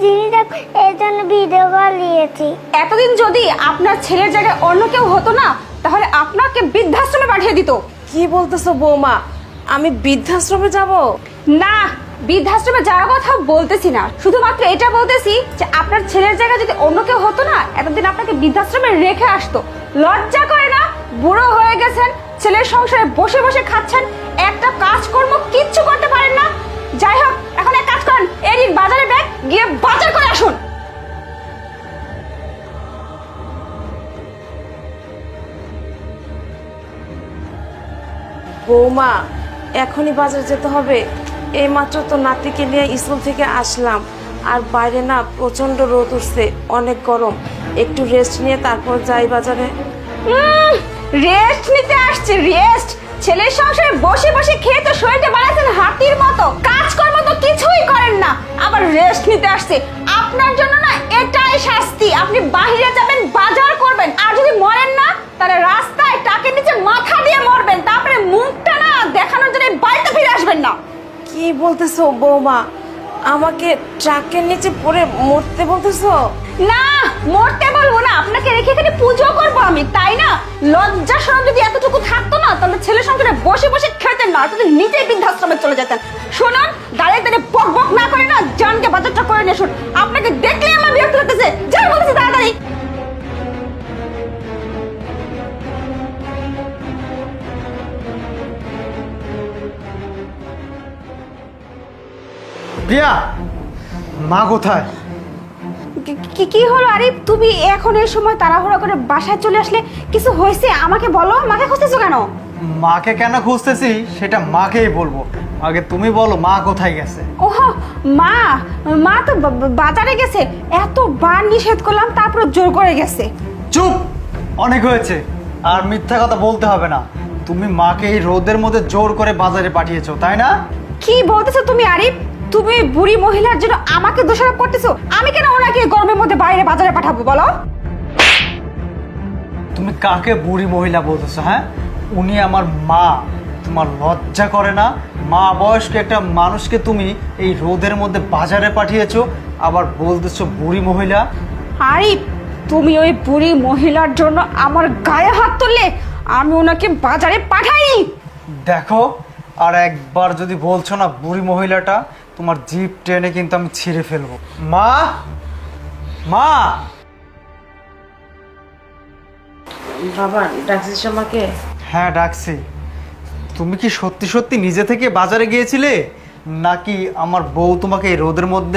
জিনিস দেখো, এই জন্য ভিডিও কল দিয়েছি। এতদিন যদি আপনার ছেলের জায়গায় অন্য কেউ হতো না, তাহলে আপনাকে বৃদ্ধাশ্রমে পাঠিয়ে দিত। কি বলতেছো বৌমা? আমি বৃদ্ধাশ্রমে যাব? না, বৃদ্ধাশ্রমে যাওয়ার কথা বলতেছি না, শুধুমাত্র এটা বলতেছি যে আপনার ছেলের জায়গায় যদি অন্য কেউ হতো না, এতদিন আপনাকে বৃদ্ধাশ্রমে রেখে আসতো। লজ্জা করে না? বুড়ো হয়ে গেছেন, ছেলের সংসারে বসে বসে খাচ্ছেন, একটা কাজকর্ম কিচ্ছু করতে পারেন না। যাই হোক, এখন এক কাজ করেন, এদিন বাজারে ব্যাগ গিয়ে বাজার করে আসুন। বৌমা, এখনই বাজার যেতে হবে। এইমাত্র তো নাতিকে নিয়ে স্কুল থেকে আসলাম, আর বাইরে না প্রচন্ড রোদ উঠছে, অনেক গরম। একটু রেস্ট নিয়ে তারপর যাই বাজারে। রেস্ট নিতে আসছে? রেস্ট? ছেলের সংসারে বসে বসে খেয়ে তো শরীরটা বানাচ্ছেন হাতির মতো, কাজকর্ম তো কিছুই করেন না, আবার রেস্ট নিতে আসছে। আপনার জন্য না এটাই শাস্তি। আপনি বাইরে যাবেন, বাজার করবেন, আর যদি মরেন না তাহলে রাস্তায় টাকের নিচে মাথা দিয়ে মরবেন, তারপরে মুখটা না দেখানোর জন্য বাড়িতে ফিরে আসবেন না। কি বলতেছো বৌমা? আমাকে ট্রাকের নিচে পড়ে মরতে বলতেছো? না, মরতে বলবো না, আপনাকে রেখে এখানে পুজো করবো আমি, তাই না? লজ্জা শরম যদি এতটুকু থাকতো না, তাহলে ছেলে সংসারে বসে বসে খেতেন না, তাহলে নিজেই বৃদ্ধাশ্রমে চলে যেতেন। শুনুন, দাঁড়িয়ে দাঁড়িয়ে বক বক না করে না, জানকে বাজারটা করে নিয়ে শুন। আপনাকে দেখলেই আমার বিরক্ত লাগতেছে। যাই বলতেছি তাড়াতাড়ি। প্রিয়া, মা কোথায়? কি হলো আরিফ, তুমি এখন এই সময় তাড়াহুড়া করে বাসায় চলে আসলে? কিছু হয়েছে? আমাকে বলো, মাকে খুঁজতেছো কেন? মাকে কেন খুঁজতেছি সেটা মাকেই বলবো, আগে তুমি বলো মা কোথায় গেছে? ওহো, মা মা তো বাজারে গেছে। এতবার নিষেধ করলাম, তারপর জোর করে গেছে। চুপ, অনেক হয়েছে, আর মিথ্যা কথা বলতে হবে না। তুমি মাকে এই রোদের মধ্যে জোর করে বাজারে পাঠিয়েছো, তাই না? কি বলতেছো তুমি আরিফ? তুমি বুড়ি মহিলার জন্য আমাকে দোষারোপ করতেছো। আমি কেন ওনাকে গরমের মধ্যে বাইরে বাজারে পাঠাবো বলো? তুমি কাকে বুড়ি মহিলা বলতেছো? হ্যাঁ, উনি আমার মা। তোমার লজ্জা করে না? মা বয়স্ক একটা মানুষকে তুমি এই রোদের মধ্যে বাজারে পাঠিয়েছো, আবার বলতেছো বুড়ি মহিলা? আরিফ, তুমি ওই বুড়ি মহিলার জন্য আমার গায়ে হাত তুললে, আমি ওনাকে বাজারে পাঠাইনি। দেখো, আর একবার যদি বলছো না বুড়ি মহিলাটা, তোমার জিভ টেনে কিন্তু আমি ছিঁড়ে ফেলবো। মা, মা! বাবা, ডাকছিস আমাকে? হ্যাঁ, ডাকছি। তুমি কি সত্যি সত্যি নিজে থেকে বাজারে গিয়েছিলে, নাকি আমার বউ তোমাকে এই রোদের মধ্যে